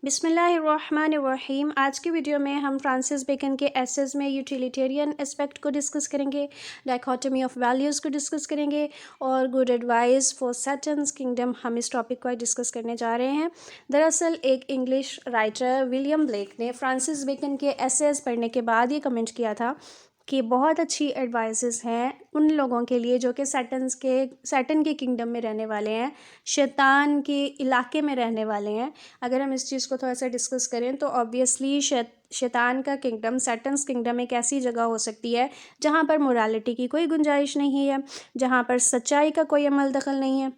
बिस्मिल्लाहिर्रहमानिर्रहीम। आज की वीडियो में हम फ्रांसिस बेकन के एसेस में यूटिलिटेरियन एस्पेक्ट को डिस्कस करेंगे, डायकोटमी ऑफ वैल्यूज़ को डिस्कस करेंगे और good advice for Satan's kingdom, हम इस टॉपिक को आज डिस्कस करने जा रहे हैं। दरअसल एक इंग्लिश राइटर विलियम ब्लेक ने फ्रांसिस बेकन के एसेस पढ़ने के बाद ये कमेंट किया था कि बहुत अच्छी एडवाइसेस हैं उन लोगों के लिए जो कि सैटन के किंगडम में रहने वाले हैं, शैतान के इलाके में रहने वाले हैं। अगर हम इस चीज़ को थोड़ा सा डिस्कस करें तो ऑब्वियसली शैतान का किंगडम, सैटन्स किंगडम एक ऐसी जगह हो सकती है जहाँ पर मोरालिटी की कोई गुंजाइश नहीं है, जहाँ पर सच्चाई का कोई अमल दखल नहीं है।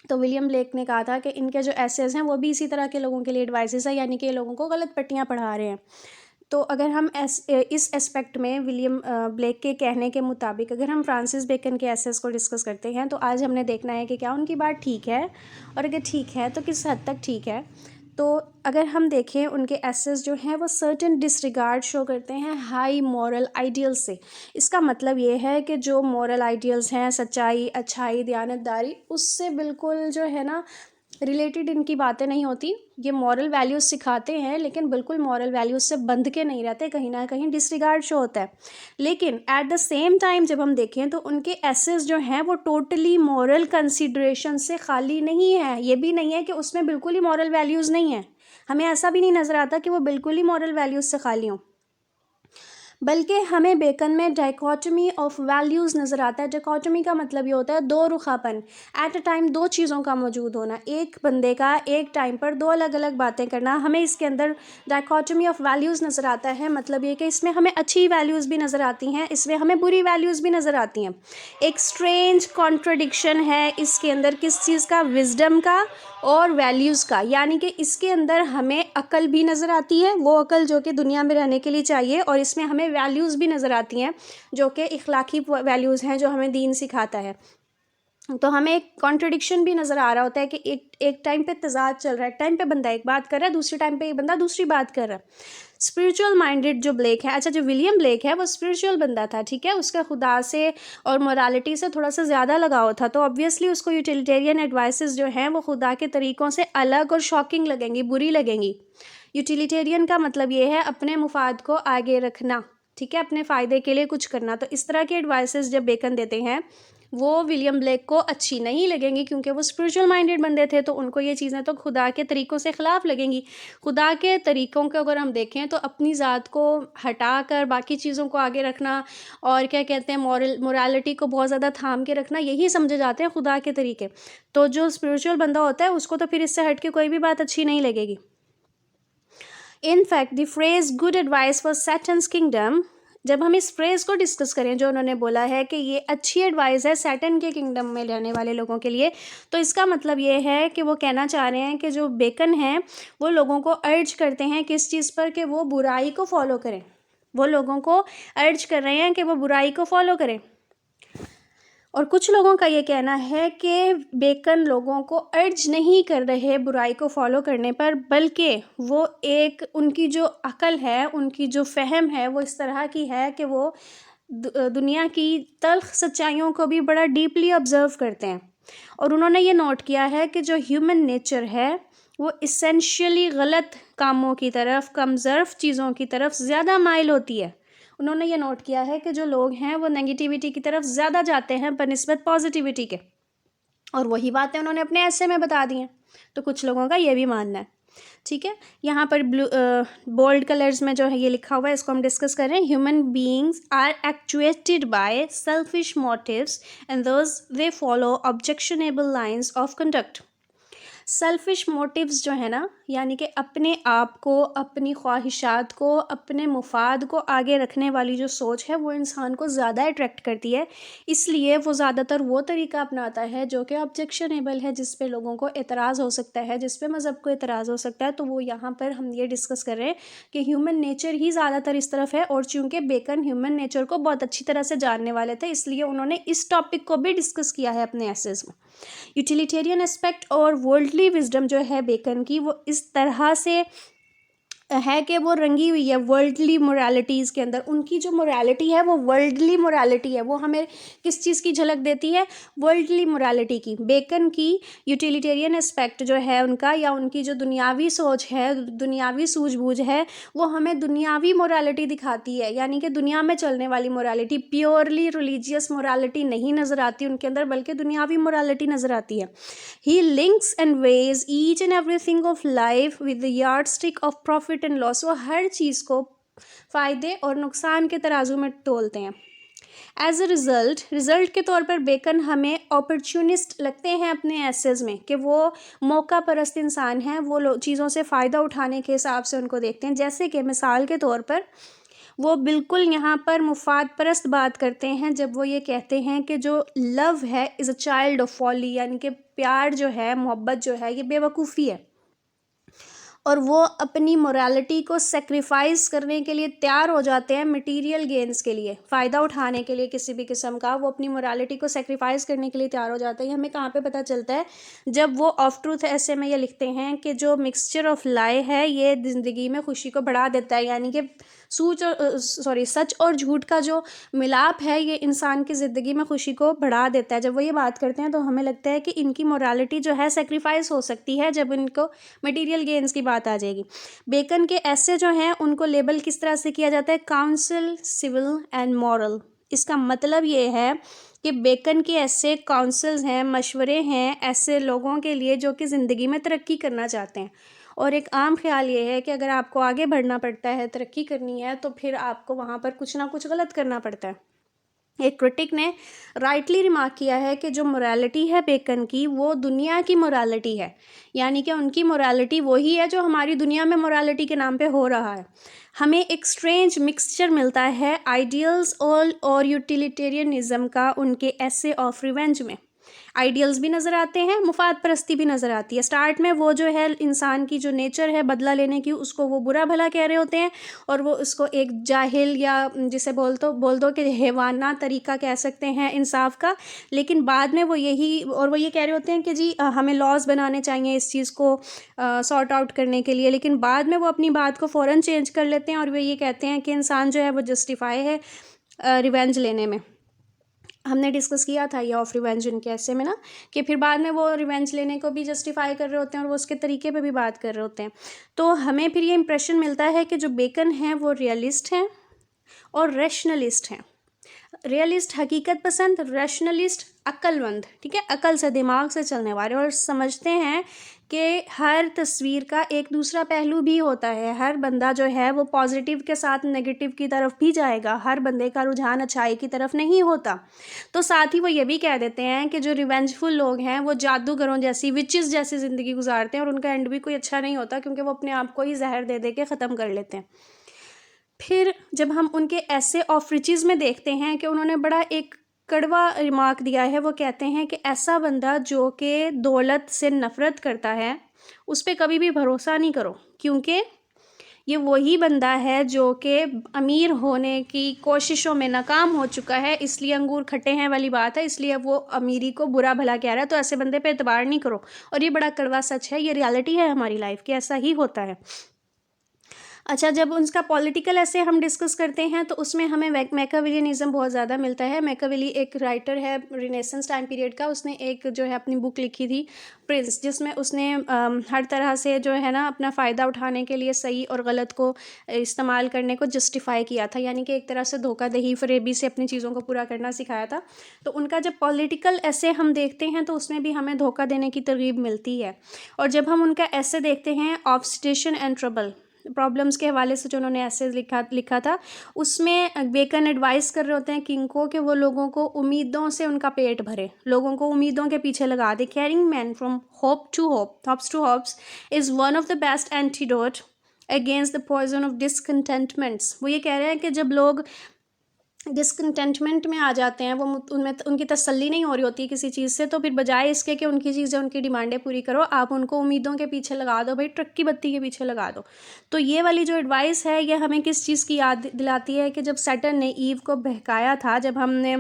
तो विलियम ब्लेक ने कहा था कि इनके जो एसेस हैं वो भी इसी तरह के लोगों के लिए एडवाइसेस है, यानी कि लोगों को गलत पट्टियाँ पढ़ा रहे हैं। तो अगर हम इस एस्पेक्ट में विलियम ब्लेक के कहने के मुताबिक अगर हम फ्रांसिस बेकन के एसेस को डिस्कस करते हैं तो आज हमने देखना है कि क्या उनकी बात ठीक है, और अगर ठीक है तो किस हद तक ठीक है। तो अगर हम देखें उनके एसेस जो हैं वो सर्टेन डिसरिगार्ड शो करते हैं हाई मॉरल आइडियल्स से। इसका मतलब ये है कि जो मॉरल आइडियल्स हैं, सच्चाई, अच्छाई, दयानतदारी, उससे बिल्कुल जो है ना रिलेटेड इनकी बातें नहीं होती। ये मॉरल वैल्यूज़ सिखाते हैं लेकिन बिल्कुल मॉरल वैल्यूज़ से बंध के नहीं रहते, कहीं ना कहीं डिसरिगार्ड शो होता है। लेकिन एट द सेम टाइम जब हम देखें तो उनके एसेस जो हैं वो टोटली मॉरल कंसिडरेशन से खाली नहीं है। ये भी नहीं है कि उसमें बिल्कुल ही मॉरल वैल्यूज़ नहीं है, हमें ऐसा भी नहीं नज़र आता कि वो बिल्कुल ही मॉरल वैल्यूज़ से खाली हों, बल्कि हमें बेकन में डाइकोटमी ऑफ वैल्यूज़ नज़र आता है। डाइकोटमी का मतलब ये होता है दो रुखापन, एट अ टाइम दो चीज़ों का मौजूद होना, एक बंदे का एक टाइम पर दो अलग अलग बातें करना। हमें इसके अंदर डाइकोटमी ऑफ वैल्यूज़ नज़र आता है। मतलब ये कि इसमें हमें अच्छी वैल्यूज़ भी नज़र आती हैं, इसमें हमें बुरी वैल्यूज़ भी नज़र आती हैं। एक स्ट्रेंज कॉन्ट्रडिक्शन है इसके अंदर, किस चीज़ का? विजडम का और वैल्यूज़ का। यानी कि इसके अंदर हमें अकल भी नज़र आती है, वो अकल जो कि दुनिया में रहने के लिए चाहिए, और इसमें हमें वैल्यूज़ भी नज़र आती हैं जो कि इखलाकी वैल्यूज़ हैं जो हमें दीन सिखाता है। तो हमें एक कॉन्ट्रडिक्शन भी नज़र आ रहा होता है कि एक टाइम पे तजाद चल रहा है, एक टाइम पे बंदा एक बात कर रहा है, दूसरे टाइम पे एक बंदा दूसरी बात कर रहा है। स्पिरिचुअल माइंडेड जो ब्लेक है, अच्छा जो विलियम ब्लेक है वो स्पिरिचुअल बंदा था, ठीक है, उसका खुदा से और मोरालिटी से थोड़ा सा ज़्यादा लगाव था, तो ऑब्वियसली उसको यूटिलिटेरियन एडवाइसेस जो हैं वो खुदा के तरीक़ों से अलग और शॉकिंग लगेंगी, बुरी लगेंगी। यूटिलिटेरियन का मतलब ये है अपने मुफाद को आगे रखना, ठीक है, अपने फ़ायदे के लिए कुछ करना। तो इस तरह के एडवाइसेस जब बेकन देते हैं वो विलियम ब्लेक को अच्छी नहीं लगेंगी, क्योंकि वो स्पिरिचुअल माइंडेड बंदे थे, तो उनको ये चीज़ें तो खुदा के तरीक़ों से ख़िलाफ़ लगेंगी। खुदा के तरीक़ों को अगर हम देखें तो अपनी ज़ात को हटा कर बाकी चीज़ों को आगे रखना, और क्या कहते हैं मोरालिटी को बहुत ज़्यादा थाम के रखना, यही समझे जाते हैं खुदा के तरीके। तो जो स्पिरिचुअल बंदा होता है उसको तो फिर इससे हट के कोई भी बात अच्छी नहीं लगेगी। In fact the phrase good advice for Satan's kingdom, जब हम इस फ्रेज़ को डिस्कस करें जो उन्होंने बोला है कि ये अच्छी एडवाइस है सैटन के किंगडम में रहने वाले लोगों के लिए, तो इसका मतलब ये है कि वो कहना चाह रहे हैं कि जो बेकन हैं वो लोगों को अर्ज करते हैं किस चीज़ पर, कि वो बुराई को फॉलो करें। वो लोगों को अर्ज कर रहे हैं कि वो बुराई को फॉलो करें। और कुछ लोगों का ये कहना है कि बेकन लोगों को अर्ज नहीं कर रहे बुराई को फॉलो करने पर, बल्कि वो एक उनकी जो अकल है, उनकी जो फ़हम है वो इस तरह की है कि वो दुनिया की तल्ख़ सच्चाइयों को भी बड़ा डीपली ऑब्ज़र्व करते हैं। और उन्होंने ये नोट किया है कि जो ह्यूमन नेचर है वो इसेंशियली गलत कामों की तरफ, कमज़र्फ चीज़ों की तरफ ज़्यादा माइल होती है। उन्होंने ये नोट किया है कि जो लोग हैं वो नेगेटिविटी की तरफ ज़्यादा जाते हैं बनिस्बत पॉजिटिविटी के, और वही बातें उन्होंने अपने ऐसे में बता दी हैं। तो कुछ लोगों का ये भी मानना है, ठीक है। यहाँ पर बोल्ड कलर्स में जो है ये लिखा हुआ है, इसको हम डिस्कस कर रहे हैं। Human beings are actuated by selfish motives and those they follow objectionable lines of conduct. Selfish motives जो है ना, यानी कि अपने आप को, अपनी ख्वाहिशात को, अपने मुफाद को आगे रखने वाली जो सोच है वो इंसान को ज़्यादा अट्रैक्ट करती है, इसलिए वो ज़्यादातर वो तरीका अपनाता है जो कि ऑब्जेक्शनेबल है, जिस पे लोगों को एतराज़ हो सकता है, जिस पे मज़हब को एतराज़ हो सकता है। तो वो यहाँ पर हम ये डिस्कस कर रहे हैं कि ह्यूमन नेचर ही ज़्यादातर इस तरफ है, और चूँकि बेकन ह्यूमन नेचर को बहुत अच्छी तरह से जानने वाले थे, इसलिए उन्होंने इस टॉपिक को भी डिस्कस किया है अपने एसेस में। यूटिलिटेरियन एस्पेक्ट और वर्ल्डली विजडम जो है बेकन की, वो इस तरह से है कि वो रंगी हुई है वर्ल्डली मोरालिटीज़ के अंदर। उनकी जो मोरालिटी है वो वर्ल्डली मोरालिटी है। वो हमें किस चीज़ की झलक देती है? वर्ल्डली मोरालिटी की। बेकन की यूटिलिटेरियन एस्पेक्ट जो है उनका, या उनकी जो दुनियावी सोच है, दुनियावी सूझबूझ है, वो हमें दुनियावी मोरालिटी दिखाती है, यानी कि दुनिया में चलने वाली मोरालिटी। प्योरली रिलीजियस मोरालिटी नहीं नज़र आती उनके अंदर, बल्कि दुनियावी मोरालिटी नज़र आती है। He links and weighs each and everything of life with the yardstick of profit and loss। वो हर चीज़ को फ़ायदे और नुकसान के तराजू में तोलते हैं। एज अ रिज़ल्ट के तौर पर बेकन हमें अपॉर्चुनिस्ट लगते हैं अपने एसेज में, कि वो मौका परस्त इंसान हैं। वो चीज़ों से फ़ायदा उठाने के हिसाब से उनको देखते हैं। जैसे कि मिसाल के तौर पर वो बिल्कुल यहाँ पर मुफाद परस्त बात करते हैं जब वो ये कहते हैं कि जो लव है is a child of folly, यानी कि प्यार जो है, मोहब्बत जो है, ये बेवकूफ़ी है। और वो अपनी मोरालिटी को सेक्रीफाइस करने के लिए तैयार हो जाते हैं मटेरियल गेन्स के लिए, फ़ायदा उठाने के लिए किसी भी किस्म का। वो अपनी मोरालिटी को सेक्रीफाइस करने के लिए तैयार हो जाते हैं। हमें कहाँ पे पता चलता है? जब वो ऑफ ट्रूथ ऐसे में ये लिखते हैं कि जो मिक्सचर ऑफ लाई है ये ज़िंदगी में खुशी को बढ़ा देता है, यानी कि सच और झूठ का जो मिलाप है ये इंसान की ज़िंदगी में खुशी को बढ़ा देता है। जब वो ये बात करते हैं तो हमें लगता है कि इनकी मोरालिटी जो है सेक्रीफाइस हो सकती है जब इनको मटेरियल गेन्स की बात आ जाएगी। बेकन के ऐसे जो हैं उनको लेबल किस तरह से किया जाता है? Council, civil and moral. इसका मतलब ये है कि बेकन के ऐसे काउंसिल्स हैं, मशवरे हैं ऐसे लोगों के लिए जो कि ज़िंदगी में तरक्की करना चाहते हैं। और एक आम ख्याल ये है कि अगर आपको आगे बढ़ना पड़ता है, तरक्की करनी है, तो फिर आपको वहाँ पर कुछ ना कुछ गलत करना पड़ता है। एक क्रिटिक ने राइटली रिमार्क किया है कि जो मोरालिटी है बेकन की, वो दुनिया की मोरालिटी है, यानी कि उनकी मोरालिटी वही है जो हमारी दुनिया में मोरालिटी के नाम पे हो रहा है। हमें एक स्ट्रेंज मिक्सचर मिलता है आइडियल्स और यूटिलिटेरियनिज्म का उनके एसे ऑफ रिवेंज में। आइडियल्स भी नज़र आते हैं, मुफाद परस्ती भी नज़र आती है। स्टार्ट में वो जो है इंसान की जो नेचर है बदला लेने की, उसको वो बुरा भला कह रहे होते हैं और वो उसको एक जाहिल या जिसे बोल दो कि हैवाना तरीका कह सकते हैं इंसाफ का। लेकिन बाद में वो ये कह रहे होते हैं कि जी हमें लॉज बनाने चाहिए इस चीज़ को सॉर्ट आउट करने के लिए। लेकिन बाद में वो अपनी बात को फ़ौरन चेंज कर लेते हैं और वे ये कहते हैं कि इंसान जो है वो जस्टिफाई है रिवेंज लेने में। हमने डिस्कस किया था ये ऑफ रिवेंज इनके ऐसे में ना, कि फिर बाद में वो रिवेंज लेने को भी जस्टिफाई कर रहे होते हैं और वो उसके तरीके पे भी बात कर रहे होते हैं। तो हमें फिर ये इंप्रेशन मिलता है कि जो बेकन हैं वो रियलिस्ट हैं और रैशनलिस्ट हैं। रियलिस्ट हकीकत पसंद, रैशनलिस्ट अक्लमंद, ठीक है, अकल से, दिमाग से चलने वाले, और समझते हैं कि हर तस्वीर का एक दूसरा पहलू भी होता है। हर बंदा जो है वो पॉजिटिव के साथ नेगेटिव की तरफ भी जाएगा, हर बंदे का रुझान अच्छाई की तरफ नहीं होता। तो साथ ही वो ये भी कह देते हैं कि जो रिवेंजफुल लोग हैं वो जादूगरों जैसी, विचेस जैसी ज़िंदगी गुजारते हैं और उनका एंड भी कोई अच्छा नहीं होता, क्योंकि वो अपने आप को ही जहर दे दे के ख़त्म कर लेते हैं। फिर जब हम उनके ऐसे ऑफ रिचेस में देखते हैं कि उन्होंने बड़ा एक कड़वा रिमार्क दिया है। वो कहते हैं कि ऐसा बंदा जो कि दौलत से नफ़रत करता है उस पर कभी भी भरोसा नहीं करो, क्योंकि ये वही बंदा है जो कि अमीर होने की कोशिशों में नाकाम हो चुका है, इसलिए अंगूर खट्टे हैं वाली बात है, इसलिए वो अमीरी को बुरा भला कह रहा है। तो ऐसे बंदे पे एतबार नहीं करो। और ये बड़ा कड़वा सच है, ये रियलिटी है हमारी लाइफ की, ऐसा ही होता है। अच्छा, जब उसका पॉलिटिकल ऐसे हम डिस्कस करते हैं तो उसमें हमें मैकियावेलियनिज्म बहुत ज़्यादा मिलता है। मैकियावेली एक राइटर है रिनेसेंस टाइम पीरियड का। उसने एक जो है अपनी बुक लिखी थी प्रिंस, जिसमें उसने हर तरह से जो है ना अपना फ़ायदा उठाने के लिए सही और गलत को इस्तेमाल करने को जस्टिफाई किया था, यानी कि एक तरह से धोखाधही फरेबी से अपनी चीज़ों को पूरा करना सिखाया था। तो उनका जब पॉलिटिकल ऐसे हम देखते हैं तो उसमें भी हमें धोखा देने की तरगीब मिलती है। और जब हम उनका ऐसे देखते हैं ऑब्स्टिशन एंड ट्रबल, प्रॉब्लम्स के हवाले से जो उन्होंने ऐसे लिखा था, उसमें बेकन एडवाइस कर रहे होते हैं किंग को कि वो लोगों को उम्मीदों से उनका पेट भरे, लोगों को उम्मीदों के पीछे लगा दे। Carrying man from hope to hopes is one of the best antidote against the poison of discontentments. वो ये कह रहे हैं कि जब लोग डिसकंटेंटमेंट में आ जाते हैं, वो उनमें उनकी तसल्ली नहीं हो रही होती किसी चीज़ से, तो फिर बजाय इसके कि उनकी चीज़ें, उनकी डिमांडें पूरी करो, आप उनको उम्मीदों के पीछे लगा दो, भाई ट्रक की बत्ती के पीछे लगा दो। तो ये वाली जो एडवाइस है ये हमें किस चीज़ की याद दिलाती है कि जब सैटर्न ने ईव को बहकाया था, जब हमने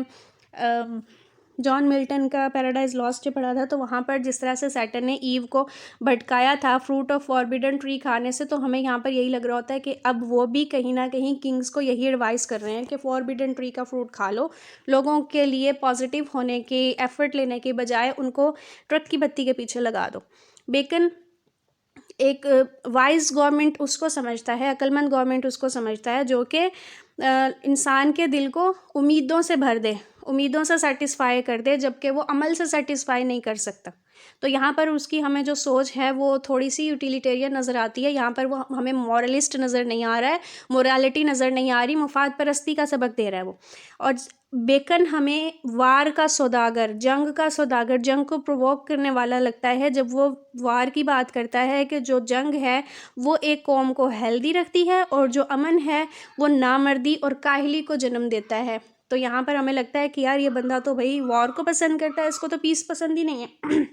जॉन मिल्टन का पैराडाइज लॉस्ट पढ़ा था, तो वहाँ पर जिस तरह से सैटर्न ने ईव को भटकाया था फ्रूट ऑफ फॉरबिडन ट्री खाने से, तो हमें यहाँ पर यही लग रहा होता है कि अब वो भी कहीं ना कहीं किंग्स को यही एडवाइस कर रहे हैं कि फॉरबिडन ट्री का फ्रूट खा लो, लोगों के लिए पॉजिटिव होने की एफर्ट लेने के बजाय उनको ट्रक की बत्ती के पीछे लगा दो। बेकन एक वाइज गवर्नमेंट उसको समझता है, अक्लमंद गवर्नमेंट उसको समझता है जो कि इंसान के दिल को उम्मीदों से भर दे, उम्मीदों से सेटिस्फाई कर दे, जबकि वो अमल से सेटिस्फाई नहीं कर सकता। तो यहाँ पर उसकी हमें जो सोच है वो थोड़ी सी यूटिलिटेरियन नज़र आती है। यहाँ पर वो हमें मॉरलिस्ट नज़र नहीं आ रहा है, मोरालिटी नज़र नहीं आ रही, मुफाद परस्ती का सबक दे रहा है वो। और बेकन हमें वार का सौदागर, जंग का सौदागर, जंग को प्रोवोक करने वाला लगता है जब वो वार की बात करता है कि जो जंग है वो एक कौम को हेल्दी रखती है और जो अमन है वो नामर्दी और काहली को जन्म देता है। तो यहाँ पर हमें लगता है कि यार ये बंदा तो भाई वॉर को पसंद करता है, इसको तो पीस पसंद ही नहीं है।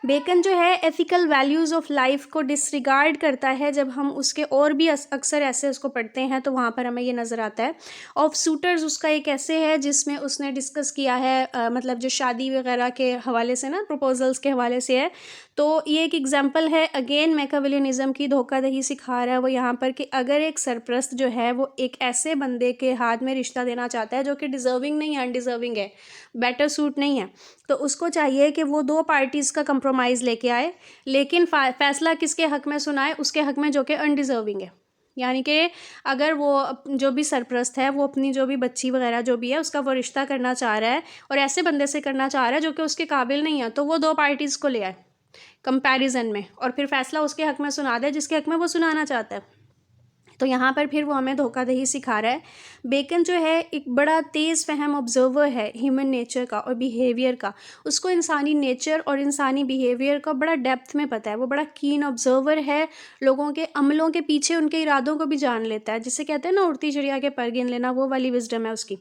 बेकन जो है एथिकल वैल्यूज़ ऑफ लाइफ को डिसरिगार्ड करता है। जब हम उसके और भी अक्सर ऐसे उसको पढ़ते हैं तो वहाँ पर हमें ये नज़र आता है। ऑफ सूटर्स उसका एक ऐसे है जिसमें उसने डिस्कस किया है मतलब जो शादी वगैरह के हवाले से ना, प्रपोजल्स के हवाले से है। तो ये एक एग्जांपल है, अगेन मैकियावेलियनिज्म की धोखाधड़ी सिखा रहा है वो यहाँ पर कि अगर एक सरप्रस्त जो है वो एक ऐसे बंदे के हाथ में रिश्ता देना चाहता है जो कि डिज़र्विंग नहीं है, अनडिज़र्विंग है, बेटर सूट नहीं है, तो उसको चाहिए कि वो दो पार्टीज़ का कंप्रोमाइज़ लेके आए, लेकिन फैसला किसके हक़ में सुनाए, उसके हक़ में जो कि अनडिज़र्विंग है। यानी कि अगर वो जो भी सरप्रस्त है वो अपनी जो भी बच्ची वगैरह जो भी है उसका वो रिश्ता करना चाह रहा है और ऐसे बंदे से करना चाह रहा है जो कि उसके काबिल नहीं है, तो वो दो पार्टीज़ को ले आए कंपैरिजन में और फिर फैसला उसके हक़ में सुना दे जिसके हक़ में वो सुनाना चाहता है। तो यहाँ पर फिर वो हमें धोखाधड़ी सिखा रहा है। बेकन जो है एक बड़ा तेज़ फहम ऑब्जर्वर है ह्यूमन नेचर का और बिहेवियर का। उसको इंसानी नेचर और इंसानी बिहेवियर का बड़ा डेप्थ में पता है, वो बड़ा कीन ऑब्जर्वर है, लोगों के अमलों के पीछे उनके इरादों को भी जान लेता है। जिसे कहते हैं ना उड़ती चिड़िया के पर गिन लेना, वो वाली विजडम है उसकी।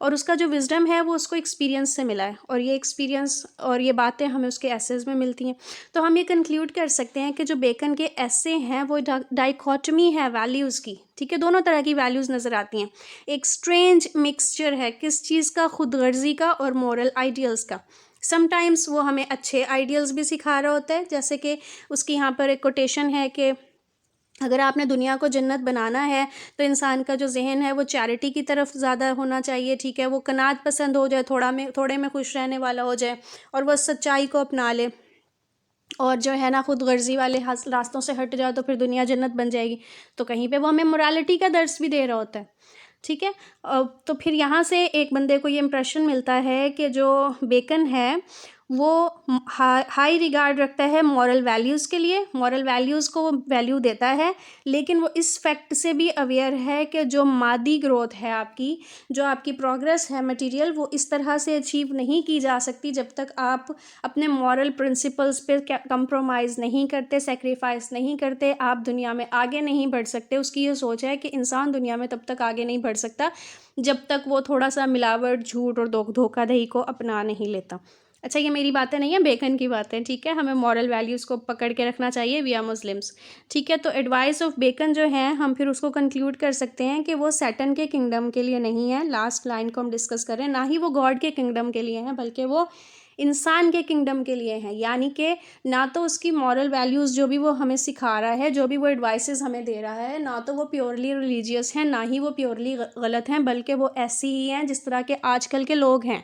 और उसका जो विजडम है वो उसको एक्सपीरियंस से मिला है और ये एक्सपीरियंस और ये बातें हमें उसके एसेज में मिलती हैं। तो हम ये कंक्लूड कर सकते हैं कि जो बेकन के एसे हैं वो डाइकोटमी है वैल्यूज़ की, ठीक है, दोनों तरह की वैल्यूज़ नज़र आती हैं। एक स्ट्रेंज मिक्सचर है किस चीज़ का, खुदगर्जी का और मॉरल आइडियल्स का। समटाइम्स वो हमें अच्छे आइडियल्स भी सिखा रहा होता है, जैसे कि उसकी यहाँ पर एक कोटेशन है कि अगर आपने दुनिया को जन्नत बनाना है तो इंसान का जो जहन है वो चैरिटी की तरफ ज़्यादा होना चाहिए, ठीक है, वो कनात पसंद हो जाए, थोड़े में खुश रहने वाला हो जाए और वह सच्चाई को अपना ले और जो है ना खुद गर्जी वाले रास्तों से हट जाओ तो फिर दुनिया जन्नत बन जाएगी। तो कहीं पे वो हमें मोरालिटी का दर्स भी दे रहा होता है, ठीक है। तो फिर यहाँ से एक बंदे को ये इम्प्रेशन मिलता है कि जो बेकन है वो हाई रिगार्ड रखता है मॉरल वैल्यूज़ के लिए, मॉरल वैल्यूज़ को वो वैल्यू देता है, लेकिन वो इस फैक्ट से भी अवेयर है कि जो मादी ग्रोथ है आपकी, जो आपकी प्रोग्रेस है मटेरियल, वो इस तरह से अचीव नहीं की जा सकती जब तक आप अपने मॉरल प्रिंसिपल्स पे कंप्रोमाइज़ नहीं करते, सेक्रीफाइस नहीं करते, आप दुनिया में आगे नहीं बढ़ सकते। उसकी ये सोच है कि इंसान दुनिया में तब तक आगे नहीं बढ़ सकता जब तक वो थोड़ा सा मिलावट, झूठ और धोखाधड़ी को अपना नहीं लेता। अच्छा, ये मेरी बातें नहीं है, बेकन की बातें, ठीक है। हमें मॉरल वैल्यूज़ को पकड़ के रखना चाहिए, वी आर मुस्लिम्स, ठीक है। तो एडवाइस ऑफ बेकन जो है हम फिर उसको कंक्लूड कर सकते हैं कि वो सैटन के किंगडम के लिए नहीं है, लास्ट लाइन को हम डिस्कस कर रहे हैं, ना ही वो गॉड के किंगडम के लिए हैं, बल्कि वो इंसान के किंगडम के लिए हैं। यानी कि ना तो उसकी मॉरल वैल्यूज़ जो भी वो हमें सिखा रहा है, जो भी वो एडवाइसेस हमें दे रहा है, ना तो वो प्योरली रिलीजियस हैं, ना ही वो प्योरली गलत हैं, बल्कि वो ऐसी ही हैं जिस तरह के आजकल के लोग हैं।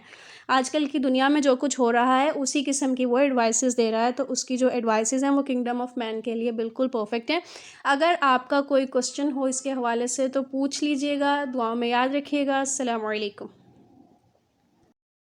आजकल की दुनिया में जो कुछ हो रहा है उसी किस्म की वो एडवाइसेस दे रहा है। तो उसकी जो एडवाइसेस हैं वो किंगडम ऑफ मैन के लिए बिल्कुल परफेक्ट है। अगर आपका कोई क्वेश्चन हो इसके हवाले से तो पूछ लीजिएगा, दुआओं में याद रखिएगा। अस्सलाम वालेकुम।